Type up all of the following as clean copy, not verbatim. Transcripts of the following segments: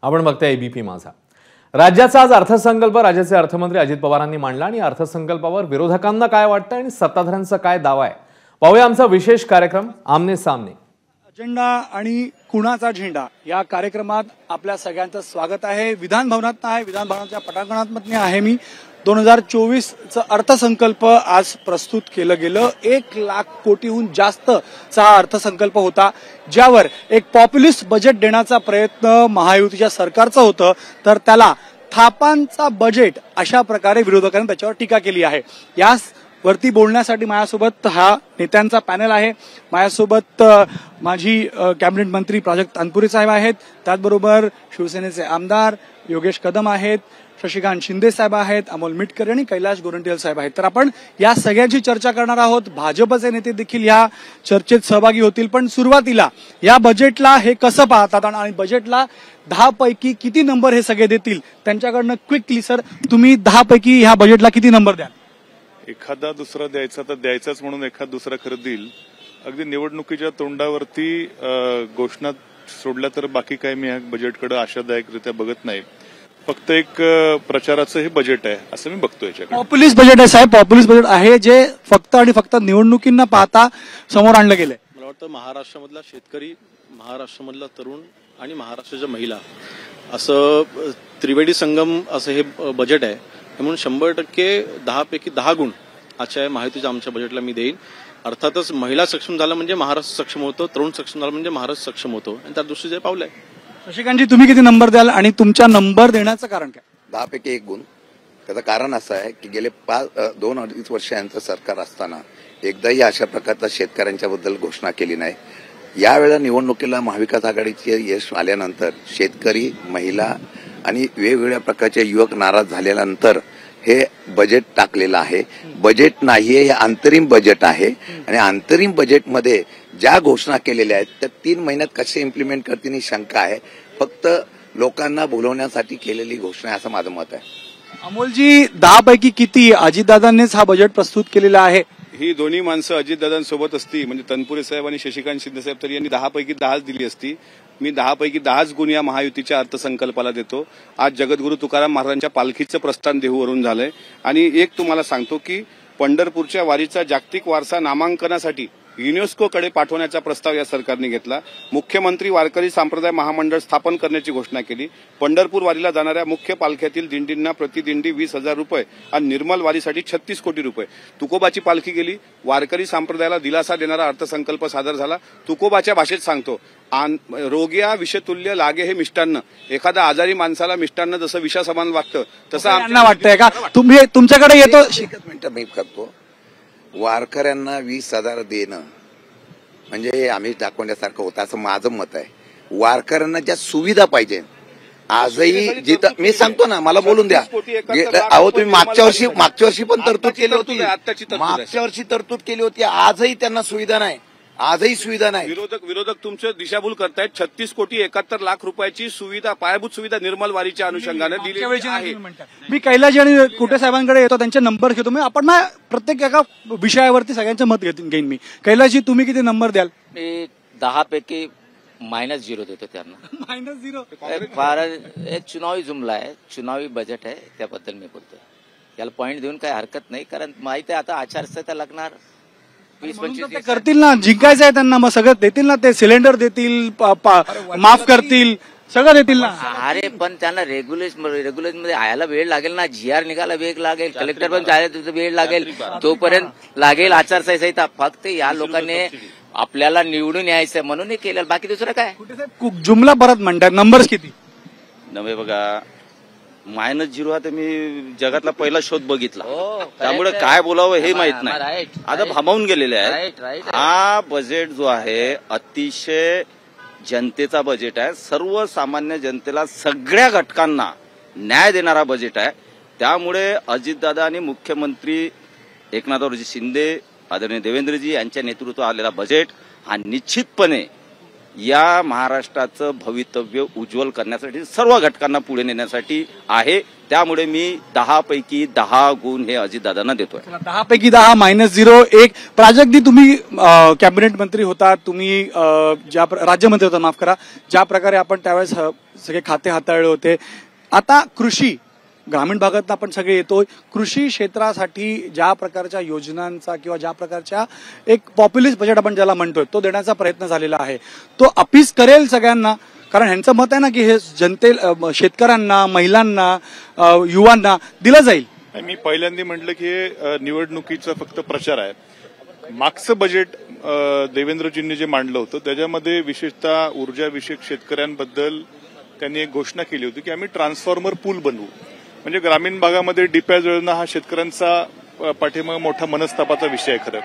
आपण बघतोय एबीपी माझा. राज्याचा आज अर्थसंकल्प राज्याचे अर्थमंत्री अजित पवारांनी मांडला आणि अर्थसंकल्पावर विरोधकांना काय वाटतं आणि सत्ताधाऱ्यांचा काय दावा आहे पाहूया आमचा विशेष कार्यक्रम आमने सामने. अजेंडा आणि कुणाचा झेंडा या कार्यक्रमात आपल्या सगळ्यांचं स्वागत आहे. विधान भवनात आहे, विधान भवनाच्या पटांगणात आहे मी. 2024चा अर्थसंकल्प आज प्रस्तुत केलं गेलं. 1 लाख कोटीहून जास्तचा अर्थसंकल्प होता, ज्यावर एक पॉप्युलिस्ट बजेट देण्याचा प्रयत्न महायुतीच्या सरकारचं होतं, तर त्याला थापांचा बजेट अशा प्रकारे विरोधकांनी त्याच्यावर टीका केली आहे. यावरती बोलण्यासाठी माझ्यासोबत हा नेत्यांचा पॅनल आहे. माझ्यासोबत माजी कॅबिनेट मंत्री प्राजक्त तनपुरे साहेब आहेत, त्याचबरोबर शिवसेनेचे आमदार योगेश कदम आहेत, शशिकांत शिंदे साहेब आहेत, अमोल मिटकरी आणि कैलाश गोरंट्याल साहेब आहेत. तर आपण या सगळ्यांची चर्चा करणार आहोत. भाजपचे नेते देखील या चर्चेत सहभागी होतील. पण सुरुवातीला या बजेटला हे कसं पाहतात आणि बजेटला 10 पैकी किती नंबर हे सगळे देतील त्यांच्याकडनं क्विकली सर, तुम्ही 10 पैकी ह्या बजेटला किती नंबर द्याल? एखादा दुसरा द्यायचा तर द्यायचाच म्हणून एखादा दुसरा खरं देईल. अगदी निवडणुकीच्या तोंडावरती घोषणा सोडल्या तर बाकी काही मी या बजेटकडे आशादायकरित्या बघत नाही. फक्त एक प्रचाराचं हे बजेट आहे असं मी बघतोय. पॉप्युलिस्ट बजेट आहे साहेब, पॉप्युलिस्ट बजेट आहे जे फक्त आणि फक्त निवडणुकींना पाहता समोर आणलं गेलंय. मला वाटतं महाराष्ट्रामधला शेतकरी, महाराष्ट्रामधला तरुण आणि महाराष्ट्राच्या महिला असं त्रिवेणी संगम असं हे बजेट आहे. म्हणून 100% 10 पैकी 10 गुण आजच्या महायुतीच्या आमच्या बजेटला मी देईन. अर्थातच महिला सक्षम झाला म्हणजे महाराष्ट्र सक्षम होतो, तरुण सक्षम झाला म्हणजे महाराष्ट्र सक्षम होतो आणि त्या दृष्टीचे पावलं आहे. शशिकांतजी, तुम्ही किती नंबर द्याल आणि तुमच्या नंबर देण्याचं कारण काय? 10 पैकी 1 गुण. त्याचं कारण असं आहे की गेले 2-2.5 वर्ष यांचं सरकार असताना एकदाही अशा प्रकारचा शेतकऱ्यांच्या बद्दल घोषणा केली नाही. यावेळेला निवडणुकीला महाविकास आघाडीचे यश आल्यानंतर शेतकरी, महिला आणि वेगवेगळ्या प्रकारचे युवक नाराज झाल्यानंतर हे बजेट टाकलेलं आहे. बजेट नाहीये, हे अंतरिम बजेट आहे आणि अंतरिम बजेटमध्ये ज्या घोषणा केलेल्या आहेत त्या 3 महिन्यात कसे इम्प्लिमेंट करतील ही शंका आहे. फक्त लोकांना बोलवण्यासाठी केलेली घोषणा आहे असं माझं मत आहे. अमोलजी, 10 पैकी किती अजितदादांनीच हा बजेट प्रस्तुत केलेला आहे? ही दोन्ही माणसं अजितदादांसोबत असती म्हणजे तनपुरे साहेब आणि शशिकांत शिंदे साहेब, तर यांनी 10 पैकी 10 दिली असती. मी 10 पैकी 10 गुण या महायुतीच्या अर्थसंकल्पाला देतो. आज जगद्गुरू तुकाराम महाराजांच्या पालखीचं प्रस्थान देहूवरून झालंय आणि एक तुम्हाला सांगतो की पंढरपूरच्या वारीचा जागतिक वारसा नामांकनासाठी युनेस्कोकडे पाठवण्याचा प्रस्ताव या सरकारने घेतला. मुख्यमंत्री वारकरी संप्रदाय महामंडळ स्थापन करण्याची घोषणा केली. पंढरपूर वारीला जाणाऱ्या मुख्य पालख्यातील दिंडींना प्रतिदिंडी 20,000 रुपये आणि निर्मल वारीसाठी 36 कोटी रुपये. तुकोबाची पालखी गेली. वारकरी संप्रदायाला दिलासा देणारा अर्थसंकल्प सादर झाला. तुकोबाच्या भाषेत सांगतो, रोग्या विषतुल्य लागे हे मिष्टान्न. एखाद्या आजारी माणसाला मिष्टान्न जसं विषासमान वाटतं तसं आम्हाला वाटतंय का? तुम्ही तुमच्याकडे येतो. एकच मिनिट मी करतो. वारकऱ्यांना 20,000 देणं म्हणजे आम्ही दाखवण्यासारखं होतं असं माझं मत आहे. वारकऱ्यांना ज्या सुविधा पाहिजे आजही जिथं मी सांगतो ना, मला बोलून द्या. अहो तुम्ही मागच्या वर्षी पण तरतूद केली होती, मागच्या वर्षी तरतूद केली होती. आजही त्यांना सुविधा नाही, आजही सुविधा नाही. विरोधक तुमचं दिशाभूल करतायत. 36 कोटी 71 लाख रुपयाची सुविधा, पायाभूत सुविधा निर्मल वारीच्या अनुषंगाने दिली आहे. मी कैलाजी आणि कुटे साहेबांकडे येतो, त्यांचे नंबर घेतो. मी आपण ना प्रत्येक एका विषयावरती सगळ्यांचं मत घेईन मी. कैलाजी, तुम्ही किती नंबर द्याल? मी 10 पैकी -0 देतो त्यांना. -0 फार एक चुनावी जुमला आहे, चुनावी बजेट आहे, त्याबद्दल मी बोलतोय. याला पॉईंट देऊन काही हरकत नाही, कारण माहिती आहे आता आचारसंहिता लागणार. 20-25 करतील ना, जिंकायचं आहे त्यांना, मग सगळं देतील ना. ते सिलेंडर देतील, माफ करतील, सगळं देतील ना. अरे पण त्यांना रेग्युलेशन मध्ये आयाला वेळ लागेल ना. GR निघाला वेळ लागेल, कलेक्टर पण जायला वेळ लागेल, तोपर्यंत लागेल आचारसंहिता. फक्त या लोकांनी आपल्याला निवडून यायचंय म्हणून हे केलं, बाकी दुसरं काय. जुमला परत म्हणतात. नंबर्स किती नव्हे बघा, -0 हा तर मी जगातला पहिला शोध बघितला. त्यामुळे काय बोलावं हे माहित नाही, आता भांबावून गेलेले आहे. हा बजेट जो आहे अतिशय जनतेचा बजेट आहे. सर्वसामान्य जनतेला, सगळ्या घटकांना न्याय देणारा बजेट आहे. त्यामुळे अजितदादा आणि मुख्यमंत्री एकनाथरावजी शिंदे, आदरणीय देवेंद्रजी यांच्या नेतृत्वात आलेला बजेट हा निश्चितपणे या महाराष्ट्राचं भवितव्य उज्ज्वल करण्यासाठी सर्व घटकांना पुढे नेण्यासाठी आहे. त्यामुळे मी 10 पैकी 10 गुण हे अजितदादांना देतोय. 10 पैकी 10 -0 1. प्राजक्तजी, तुम्ही कॅबिनेट मंत्री होता, तुम्ही राज्यमंत्री होता, माफ करा, ज्या प्रकारे आपण त्यावेळेस सगळे खाते हाताळले होते. आता कृषी ग्रामीण भागात आपण सगळे येतो, कृषी क्षेत्रासाठी ज्या प्रकारच्या योजनांचा किंवा ज्या प्रकारच्या एक पॉप्युलिस्ट बजेट आपण ज्याला म्हणतोय तो देण्याचा प्रयत्न झालेला आहे, तो अपीस करेल सगळ्यांना? कारण ह्यांचं मत आहे ना की हे शेतकऱ्यांना, महिलांना, युवांना दिलं जाईल. मी पहिल्यांदा म्हटलं की हे निवडणुकीचा फक्त प्रचार आहे. मागचं बजेट देवेंद्रजींनी जे मांडलं होतं त्याच्यामध्ये विशेषतः ऊर्जाविषयक शेतकऱ्यांबद्दल त्यांनी एक घोषणा केली होती की आम्ही ट्रान्सफॉर्मर पूल बनवू. म्हणजे ग्रामीण भागामध्ये डीपॅ जळणं हा शेतकऱ्यांचा पाठीमागे मोठा मनस्तापाचा विषय आहे. खरं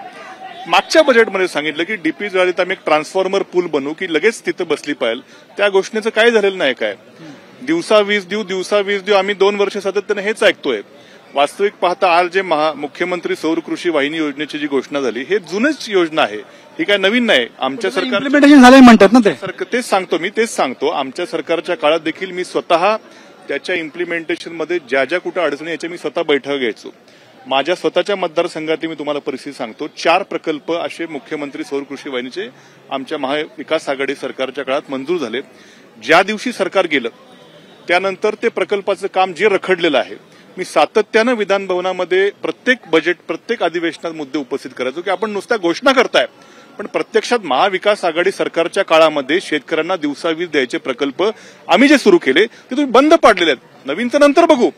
मागच्या बजेटमध्ये सांगितलं की डीपी जळाली तर आम्ही एक ट्रान्सफॉर्मर पूल बनवू की लगेच तिथं बसली पाहिजे. त्या घोषणेचं काय झालेलं नाही. काय दिवसा वीज देऊ आम्ही 2 वर्ष सातत्याने हेच ऐकतोय. वास्तविक पाहता आज जे मुख्यमंत्री सौर कृषी वाहिनी योजनेची जी घोषणा झाली हे जुनच योजना आहे, ही काय नवीन नाही. आमच्या सरकार इम्प्लिमेंटेशन झालंय म्हणतात ना ते. तेच सांगतो आमच्या सरकारच्या काळात देखील मी स्वतः त्याच्या इम्प्लिमेंटेशनमध्ये ज्या कुठं अडचणी याच्या मी स्वतः बैठक घ्यायचो. माझ्या स्वतःच्या मतदारसंघात मी तुम्हाला परिस्थिती सांगतो, 4 प्रकल्प असे मुख्यमंत्री सौर कृषी वाहिनीचे आमच्या महाविकास आघाडी सरकारच्या काळात मंजूर झाले. ज्या दिवशी सरकार गेलं त्यानंतर ते प्रकल्पाचं काम जे रखडलेलं आहे, मी सातत्यानं विधान भवनामध्ये प्रत्येक बजेट, प्रत्येक अधिवेशनात मुद्दे उपस्थित करायचो की आपण नुसत्या घोषणा करताय पण प्रत्यक्षात महाविकास आघाडी सरकारच्या काळामध्ये शेतकऱ्यांना दिवसा वीज द्यायचे प्रकल्प आम्ही जे सुरू केले ते तुम्ही बंद पाडलेले आहेत. नवीनचं नंतर बघू.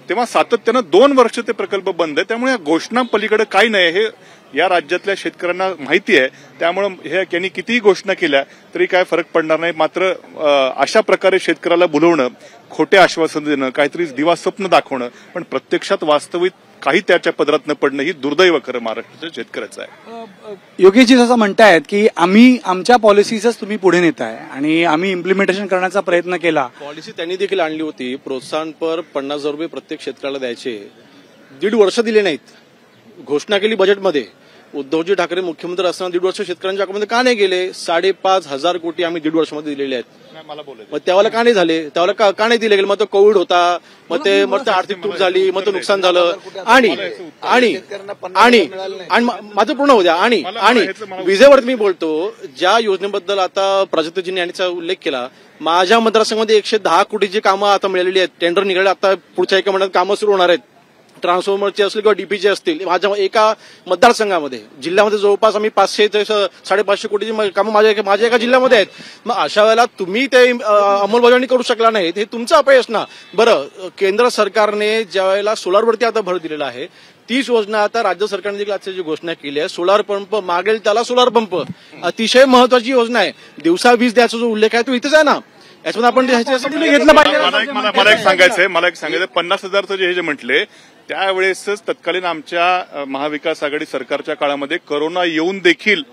तेव्हा सातत्यानं 2 वर्ष ते प्रकल्प बंद आहे. त्यामुळे या घोषणा पलीकडे काही नाही हे या राज्यातल्या शेतकऱ्यांना माहिती आहे. त्यामुळे हे यांनी कितीही घोषणा केल्या तरी काय फरक पडणार नाही. मात्र अशा प्रकारे शेतकऱ्याला बोलवणं, खोटे आश्वासन देणं, काहीतरी दिवा स्वप्न दाखवणं पण प्रत्यक्षात वास्तविक काही त्याच्या पदरात न पडणं ही दुर्दैव खरं महाराष्ट्राच्या शेतकऱ्याचं आहे. योगेशजी असं म्हणतायत की आम्ही आमच्या पॉलिसीजच तुम्ही पुढे नेताय आणि आम्ही इम्प्लिमेंटेशन करण्याचा प्रयत्न केला. पॉलिसी त्यांनी देखील आणली होती, प्रोत्साहनपर 50,000 रुपये प्रत्येक शेतकऱ्याला द्यायचे. 1.5 वर्ष दिले नाहीत. घोषणा केली बजेटमध्ये. उद्धवजी ठाकरे मुख्यमंत्री असताना 1.5 वर्ष शेतकऱ्यांच्या अकाउंटमध्ये का नाही गेले? 5,500 कोटी आम्ही 1.5 वर्षामध्ये दिलेले आहेत. मग त्यावेळेला का नाही झाले? त्यावेळेला का नाही दिले गेले? मग तो कोविड होता, मग ते आर्थिक तूट झाली, मग तो नुकसान झालं. आणि माझं पूर्ण होऊ द्या. आणि विजेवर मी बोलतो, ज्या योजनेबद्दल आता प्राजक्तजींनी यांचा उल्लेख केला, माझ्या मतदारसंघामध्ये 110 कोटीची कामं आता मिळालेली आहेत. टेंडर निघाले, आता पुढच्या एका महिन्यात कामं सुरू होणार आहेत. ट्रान्सफॉर्मरचे असतील किंवा डीपीचे असतील. माझ्या एका मतदारसंघामध्ये, जिल्ह्यामध्ये जवळपास आम्ही 500 ते 550 कोटीची कामं माझ्या एका जिल्ह्यामध्ये आहेत. मग अशा वेळेला तुम्ही ते अंमलबजावणी करू शकला नाही, हे तुमचं अपयश ना. बरं, केंद्र सरकारने ज्या वेळेला सोलारवरती आता भर दिलेला आहे, तीच योजना आता राज्य सरकारने देखील आजची जी घोषणा केली आहे, सोलार पंप मागेल त्याला सोलार पंप, अतिशय महत्वाची योजना आहे. दिवसा वीज द्यायचा जो उल्लेख आहे तो इथेच आहे ना. याच्यामध्ये आपण घेतलं पाहिजे. मला एक सांगायचंय 50,000चं जे म्हटले त्यावेळेसच तत्कालीन आमच्या महाविकास आघाडी सरकारच्या काळामध्ये करोना येऊन देखील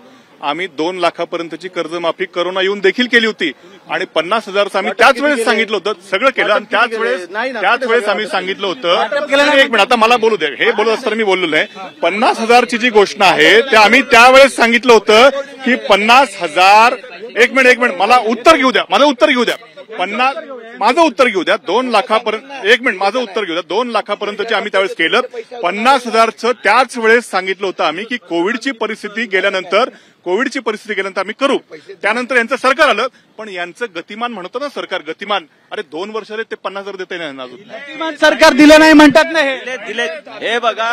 आम्ही 2 लाखापर्यंतची कर्जमाफी करोना येऊन देखील केली होती आणि 50,000चं आम्ही त्याच वेळेस सांगितलं होतं. सगळं केलं आणि त्याच वेळेस आम्ही सांगितलं होतं. 1 मिनिट, आता मला बोलू दे. हे बोलत असताना मी बोललो नाही. 50,000ची जी घोषणा आहे ते आम्ही त्यावेळेस सांगितलं होतं की 50,000. एक मिनिट, मला उत्तर घेऊ द्या. माझं उत्तर घेऊ द्या. 2 लाखापर्यंत. एक मिनिट, माझं उत्तर घेऊ द्या. 2 लाखापर्यंतचे आम्ही त्यावेळेस केलं. 50,000चं त्याच वेळेस सांगितलं होतं आम्ही की कोविडची परिस्थिती गेल्यानंतर आम्ही करू. त्यानंतर यांचं सरकार आलं, पण यांचं गतिमान म्हणतो ना सरकार, गतिमान. अरे 2 वर्ष ते 50,000 देते नाही अजून. सरकार दिलं नाही म्हणतात ना. दिले. हे बघा,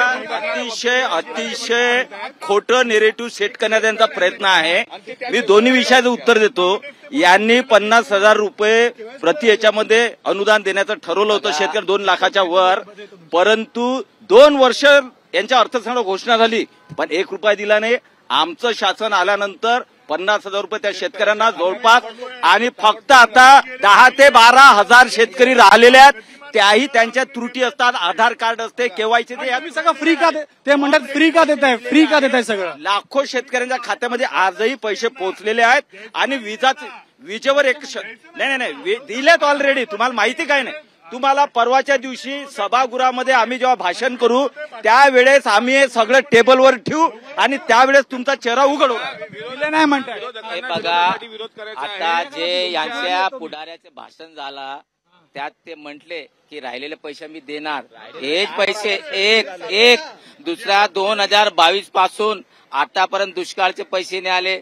अतिशय खोटं नेरेटिव्ह सेट करण्याचा त्यांचा प्रयत्न आहे. मी दोन्ही विषयाचं उत्तर देतो. यांनी 50,000 रुपये प्रति याच्यामध्ये अनुदान देण्याचं ठरवलं होतं शेतकरी 2 लाखाच्या वर, परंतु 2 वर्ष यांच्या अर्थसंकल्पात घोषणा झाली पण 1 रुपया दिला नाही. आमचं शासन आल्यानंतर 50,000 रुपये त्या शेतकऱ्यांना जवळपास, आणि फक्त आता 10 ते 12,000 शेतकरी राहिलेले आहेत. त्याही त्यांच्या त्रुटी असतात, आधार कार्ड असते, केवायसी, आम्ही सगळं फ्री का ते म्हणतात. फ्री का देत आहे सगळं. लाखो शेतकऱ्यांच्या खात्यामध्ये आजही पैसे पोहोचलेले आहेत आणि विजेवर नाही दिलेत ऑलरेडी. तुम्हाला माहिती काय नाही, तुम्हाला परवाच्या दिवशी सभागृहामध्ये आम्ही जेव्हा भाषण करू त्यावेळेस आम्ही हे सगळं टेबलवर ठेवू आणि त्यावेळेस तुमचा चेहरा उघड होईल. नाही म्हणताय. हे बघा, आता जे यांच्या पुढाऱ्याचे भाषण झाला त्यात ते म्हटले की राहिलेले पैसे मी देणार. हेच पैसे एक दुसऱ्या 2022 पासून आतापर्यंत दुष्काळचे पैसे नाही आले,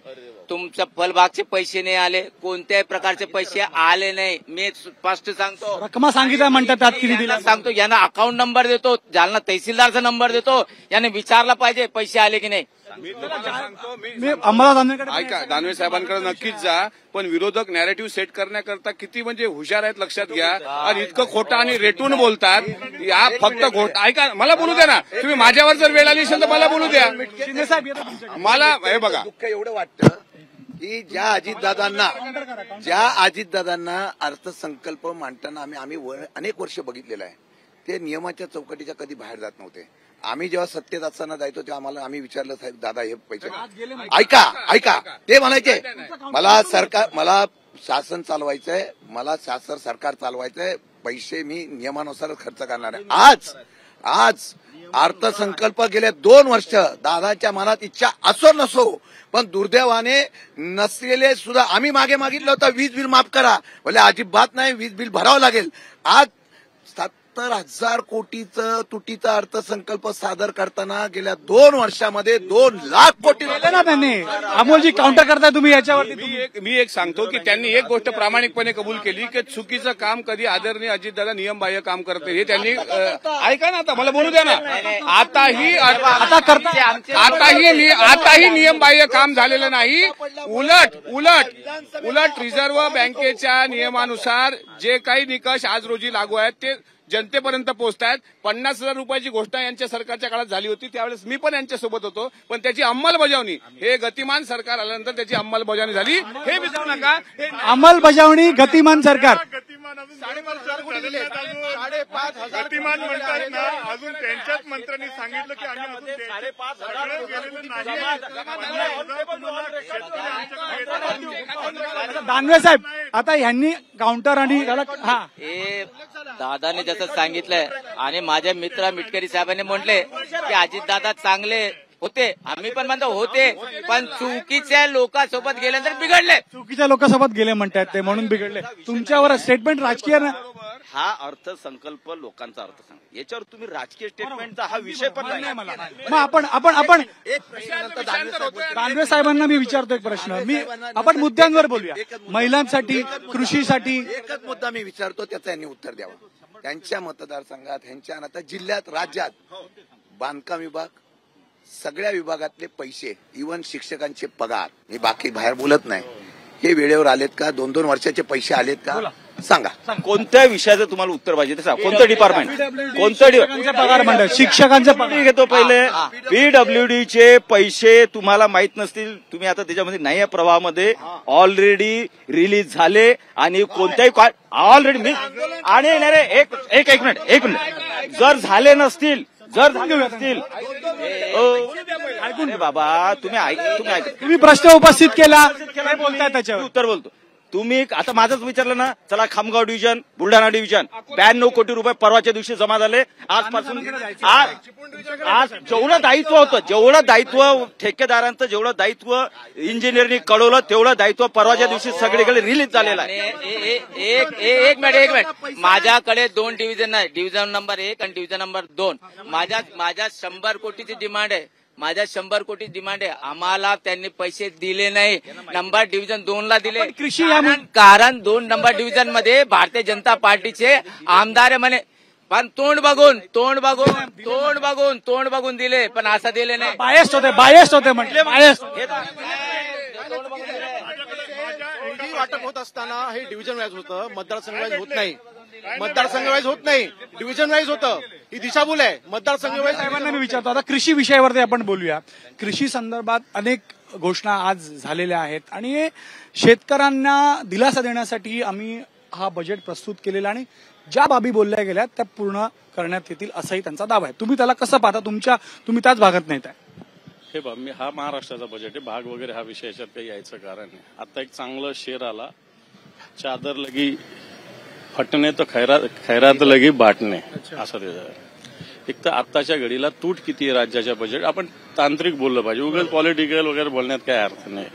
तुमच्या फलबागचे पैसे नाही आले, कोणत्याही प्रकारचे पैसे आले नाही. मी स्पष्ट सांगतो, रकमा सांगितल्या म्हणतात त्यात किती दिला सांगतो. यांना अकाउंट नंबर देतो, जालना तहसीलदारचा नंबर देतो, याने विचारला पाहिजे पैसे आले की नाही. मी अंमलात ऐका, दानवे साहेबांकडे नक्कीच जा, पण विरोधक नॅरेटिव्ह सेट करण्याकरता किती म्हणजे हुशार आहेत लक्षात घ्या. आणि इतकं खोटं आणि रेटून बोलतात. या फक्त ऐका, मला बोलू द्या ना. तुम्ही माझ्यावर जर वेळ आली असेल तर मला बोलू द्या. मला हे बघा, दुःख एवढं वाटतं की ज्या अजितदादांना अर्थसंकल्प मांडताना आम्ही अनेक वर्ष बघितलेलं आहे, ते नियमाच्या चौकटीच्या कधी बाहेर जात नव्हते. आम्ही जेव्हा सत्तेत असताना जायचो तेव्हा आम्ही विचारलं, साहेब दादा हे पैसे ऐका ते म्हणायचे मला शासन चालवायचंय, मला सरकार चालवायचंय, पैसे मी नियमानुसार खर्च करणार आहे. आज अर्थसंकल्प गेले 2 वर्ष दादाच्या मनात इच्छा असो नसो पण दुर्दैवाने नसलेले सुद्धा आम्ही मागे मागितलं होतं वीज बिल माफ करा, बोले अजिबात नाही, वीज बिल भरावं लागेल. आज 70,000 कोटीचं तुटीचा अर्थसंकल्प सादर करताना गेल्या 2 वर्षामध्ये 2 लाख कोटी ना त्यांनी. अमोलजी काउंटर करताय तुम्ही याच्यावरती. मी एक सांगतो की त्यांनी एक गोष्ट प्रामाणिकपणे कबूल केली की चुकीचं काम कधी आदरणीय अजितदादा नियमबाह्य काम करते. हे त्यांनी ऐका ना, आता मला बोलू द्या ना. आताही नियमबाह्य काम झालेलं नाही. उलट रिझर्व्ह बँकेच्या नियमानुसार जे काही निकष आज रोजी लागू आहेत ते जनतेपर्यंत पोहोचतायत. 50,000 रुपयाची घोषणा यांच्या सरकारच्या काळात झाली होती, त्यावेळेस मी पण यांच्यासोबत होतो, पण त्याची अंमलबजावणी हे गतिमान सरकार आल्यानंतर त्याची अंमलबजावणी झाली. हे विसरू नका. अंमलबजावणी गतिमान सरकार. गतिमान म्हणतात ना, अजून त्यांच्याच मंत्र्यांनी सांगितलं की आम्ही दानवे साहेब, आता यांनी काउंटर आणि दादाने जसं सांगितलंय आणि माझ्या मित्र मिटकरी साहेबांनी म्हटले की अजितदादा चांगले होते, आम्ही पण म्हणतो होते, पण चुकीच्या लोकांसोबत गेल्यानंतर बिघडले. चुकीच्या लोकांसोबत गेले म्हणतात ते, म्हणून बिघडले. तुमच्यावर स्टेटमेंट राजकीय ना. हा अर्थसंकल्प लोकांचा अर्थसंकल्प, याच्यावर तुम्ही राजकीय स्टेटमेंटचा हा विषय पण नाही. मग आपण दानवे साहेबांना मी विचारतो एक प्रश्न. आपण मुद्द्यांवर बोलूया. महिलांसाठी, कृषीसाठी एकच मुद्दा मी विचारतो, त्याचं यांनी उत्तर द्यावं. त्यांच्या मतदारसंघात, ह्यांच्या आता जिल्ह्यात, राज्यात बांधकाम विभाग, सगळ्या विभागातले पैसे, इव्हन शिक्षकांचे पगार, मी बाकी बाहेर बोलत नाही, हे वेळेवर आलेत का? 2-2 वर्षाचे पैसे आलेत का? सांगा. कोणत्या विषयाचं तुम्हाला उत्तर पाहिजे ते सांगा. कोणतं डिपार्टमेंट, कोणतं पगार मंडळ, शिक्षकांचे पगार घेतो? पहिले पीडब्ल्यूडीचे पैसे तुम्हाला माहित नसतील, तुम्ही आता त्याच्यामध्ये नाही या प्रवाहामध्ये ऑलरेडी रिलीज झाले आणि कोणत्याही ऑलरेडी आणि एक मिनिट जर झाले नसतील, बाबा तुम्ही प्रश्न उपस्थित केला, काय बोलताय त्याच्यावर? उत्तर बोलतो. तुम्ही आता माझंच विचारलं ना. चला, खामगाव डिव्हिजन, बुलढाणा डिव्हिजन 92 कोटी रुपये परवाच्या दिवशी जमा झाले. आजपासून आज जेवढं दायित्व ठेकेदारांचं, जेवढं दायित्व इंजिनिअरनी कळवलं, तेवढं दायित्व परवाच्या दिवशी सगळीकडे रिलीज झालेलं आहे. एक मिनिट, माझ्याकडे 2 डिव्हिजन आहे, डिव्हिजन नंबर 1 आणि डिव्हिजन नंबर 2. माझ्या 100 कोटीची डिमांड आहे. माझ्या 100 कोटी डिमांड आहे. आम्हाला त्यांनी पैसे दिले नाही. नंबर डिव्हिजन 2ला दिले. कृषी कारण 2 नंबर डिव्हिजन मध्ये भारतीय जनता पार्टीचे आमदार म्हणे, पण तोंड बघून दिले, पण असं दिले नाही. बायस होते म्हटले. वाटप होत असताना हे डिव्हिजन वाईज होतं, मतदारसंघ वाईज होत नाही. डिव्हिजन वाईज होतं. ही दिशाभूल आहे. मतदारसंघ वाईज साहेबांना मी विचारतो. आता कृषी विषयावरती आपण बोलूया. कृषी संदर्भात अनेक घोषणा आज झालेल्या आहेत आणि शेतकऱ्यांना दिलासा देण्यासाठी आम्ही हा बजेट प्रस्तुत केलेला आणि ज्या बाबी बोलल्या गेल्या त्या पूर्ण करण्यात येतील असाही त्यांचा दावा आहे. तुम्ही त्याला कसं पाहता? तुम्ही त्याच भागात नाहीत आहे. हे बघ, मी हा महाराष्ट्राचा बजेट आहे, भाग वगैरे हा विषय याच्यात काही यायचं कारण नाही. आता एक चांगलं शेर आला, चादर लगी फटणे तर खैरात लगी बाटणे असं ते झालं. एक तर आत्ताच्या घडीला तूट किती आहे राज्याच्या बजेट, आपण तांत्रिक बोललं पाहिजे, उगाच पॉलिटिकल वगैरे बोलण्यात काय अर्थ नाही.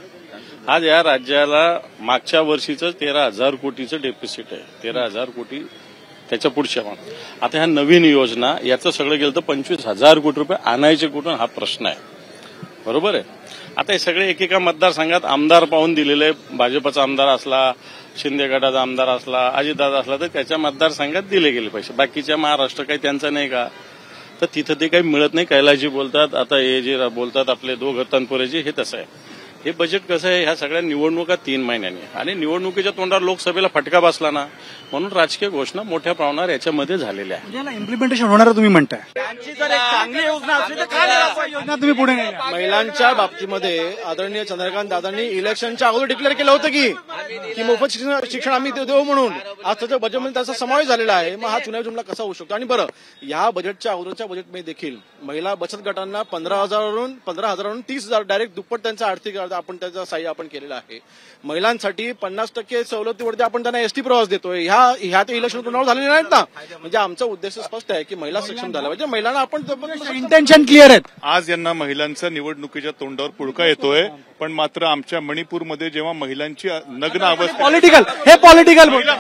आज या राज्याला मागच्या वर्षीचं 13,000 कोटीचं डेफिसिट आहे, 13,000 कोटी त्याच्या पुढच्या मग. आता ह्या नवीन योजना याचं सगळं गेलं तर 25,000 कोटी रुपये आणायचे कुठून हा प्रश्न आहे. बरोबर आहे. आता हे सगळे एकेका मतदारसंघात आमदार पाहून दिलेले, भाजपचा आमदार असला, शिंदे गटाचा आमदार असला, अजितदादा असला तर त्याच्या मतदारसंघात दिले गेले पैसे. बाकीच्या महाराष्ट्र काही त्यांचं नाही का, तर तिथं ते काही मिळत नाही. कैलासजी बोलतात, आता हे जे बोलतात आपले दोघं तनपुरेजी, हे तसं आहे. हे बजेट कसं आहे, ह्या सगळ्या निवडणुका 3 महिन्यांनी आणि निवडणुकीच्या तोंडावर लोकसभेला फटका बसला ना, म्हणून राजकीय घोषणा मोठ्या प्रमाणावर याच्यामध्ये झालेल्या आहे. याला इम्प्लिमेंटेशन होणार तुम्ही म्हणताय, चांगली योजना असली तर काय योजना तुम्ही पुढे नेल्या? महिलांच्या बाबतीमध्ये आदरणीय चंद्रकांत दादांनी इलेक्शनच्या अगोदर डिक्लेअर केलं होतं की मोफत शिक्षण आम्ही देऊ म्हणून. आज त्याच्या बजेटमध्ये त्याचा समावेश झालेला आहे. मग हा चुनावी जुमला कसा होऊ शकतो? आणि बरं, या बजेटच्या अगोदरच्या बजेटमध्ये देखील महिला बचत गटांना 15,000वरून 30,000 डायरेक्ट दुप्पट त्यांचा आर्थिक आपण त्याचा सहाय्य आपण केलेलं आहे. महिलांसाठी 50% सवलतीवरती आपण त्यांना एसटी प्रवास देतोय. ह्या ते इलेक्शन तोंडावर झालेले नाहीत ना. म्हणजे आमचा उद्देश स्पष्ट आहे की महिला सक्षम झाला पाहिजे. महिलांना आपण इंटेन्शन क्लिअर आहेत. आज यांना महिलांचा निवडणुकीच्या तोंडावर पुळका येतोय, पण मात्र आमच्या मणिपूरमध्ये जेव्हा महिलांची नग्न अवस्था, पॉलिटिकल हे पॉलिटिकल महिला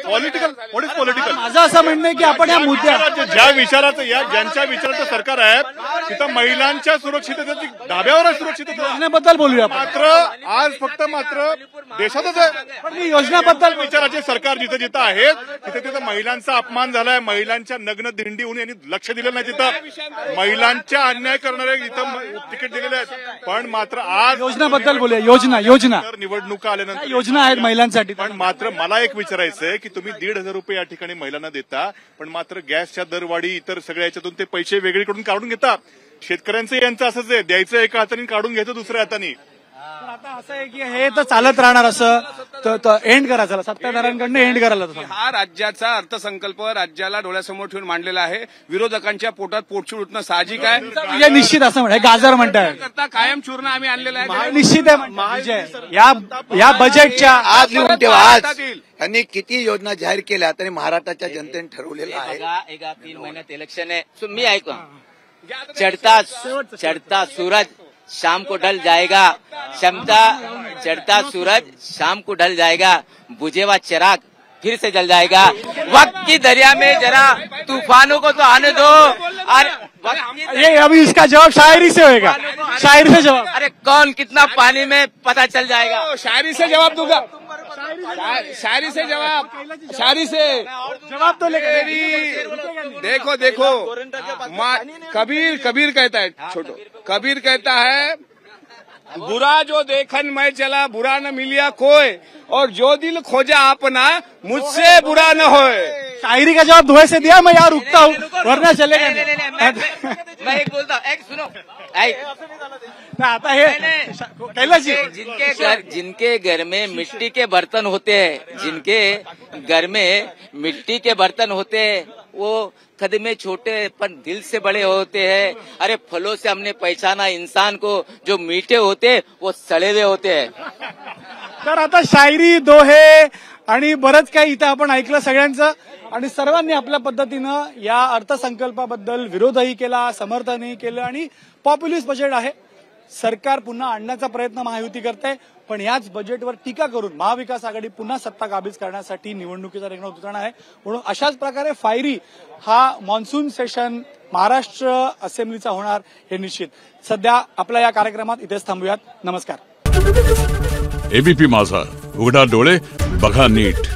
पॉलिटिकल व्हॉट इज पॉलिटिकल. माझं असं म्हणणं आहे की आपण या मुद्द्यावर ज्या विचाराचं ज्यांच्या विचाराचं सरकार आहे तिथं महिलांच्या सुरक्षिततेची धाब्यावर सुरक्षितता बद्दल बोलूया. मात्र आज फक्त मात्र देशातच आहे, पण मी योजनाबद्दल विचाराचे सरकार जिथं जिथं आहेत तिथं महिलांचा अपमान झालाय, महिलांच्या नग्न दिंडी होऊन यांनी लक्ष दिलं नाही. तिथं महिलांच्या अन्याय करणारे इथं तिकीट दिलेले आहेत. पण मात्र आज योजनाबद्दल बोलूया. योजना निवडणुका आल्यानंतर योजना आहेत महिलांसाठी. पण मात्र मला एक विचारायचं आहे की तुम्ही 1,500 रुपये या ठिकाणी महिलांना देता, पण मात्र गॅसच्या दरवाढी इतर सगळ्या याच्यातून ते पैसे वेगळीकडून काढून घेता. शेतकऱ्यांचं यांचं असंच आहे, द्यायचं एका हाताने काढून घ्यायचं दुसऱ्या हाताने. आता असं आहे की हे तर चालत राहणार, असं एंड करायचं सत्ताधाऱ्यांकडनं एंड करायला. हा राज्याचा अर्थसंकल्प राज्याला डोळ्यासमोर ठेवून मांडलेला आहे. विरोधकांच्या पोटात पोटचूळ उठणं साहजिक आहे. विजय निश्चित असं म्हणताय, गाजर म्हणताय, कायम चूर्ण आम्ही आणलेला आहे. निश्चित आहे विजय. या बजेटच्या आज लिहून ठेवा. आज यांनी किती योजना जाहीर केल्या तरी महाराष्ट्राच्या जनतेने ठरवलेलं आहे. 3 महिन्यात इलेक्शन आहे. मी ऐकू, चढ़ता सूरज शाम को ढल जाएगा, चढ़ता सूरज शाम को ढल जाएगा, बुझे हुआ चिराग फिर से जल जाएगा. वक्त की दरिया में जरा तूफानों को तो आने दो. ये अभी इसका जवाब शायरी से होगा, शायरी से जवाब. अरे कौन कितना पानी में पता चल जाएगा. शायरी से जवाब दूंगा, शायरी से जवाब तो देखो कबीर कहता है, छोटो कबीर कहता है, बुरा जो देखन मैं चला बुरा न मिलिया कोई, और जो दिल खोजा अपना मुझसे बुरा न होए. शायरी का जवाब धोए से दिया. मैं यार रुकता हूँ वरना चलेगा. मैं एक बोलता हूँ, एक सुनो, आता है कैलाश जी, जिनके घर में मिट्टी के बर्तन होते हैं, जिनके घर में मिट्टी के बर्तन होते हैं, वो कद में छोटे पर दिल से बड़े होते हैं. अरे फलों से हमने पहचाना इंसान को, जो मीठे होते वो सड़े हुए होते हैं. तर आता शायरी, दोहे आणि बरंच काही इथं आपण ऐकलं सगळ्यांचं. आणि सर्वांनी आपल्या पद्धतीनं या अर्थसंकल्पाबद्दल विरोधही केला, समर्थनही केलं. आणि पॉप्युलिस्ट बजेट आहे, सरकार पुन्हा आणण्याचा प्रयत्न महायुती करते. पण याच बजेटवर टीका करून महाविकास आघाडी पुन्हा सत्ता काबीज करण्यासाठी निवडणुकीचा रिंगणात उतरणार आहे. म्हणून अशाच प्रकारे फायरी हा मॉन्सून सेशन महाराष्ट्र असेंब्लीचा होणार हे निश्चित. सध्या आपल्या या कार्यक्रमात इथेच थांबूयात. नमस्कार. एबीपी माझा, उघडा डोळे बघा नीट.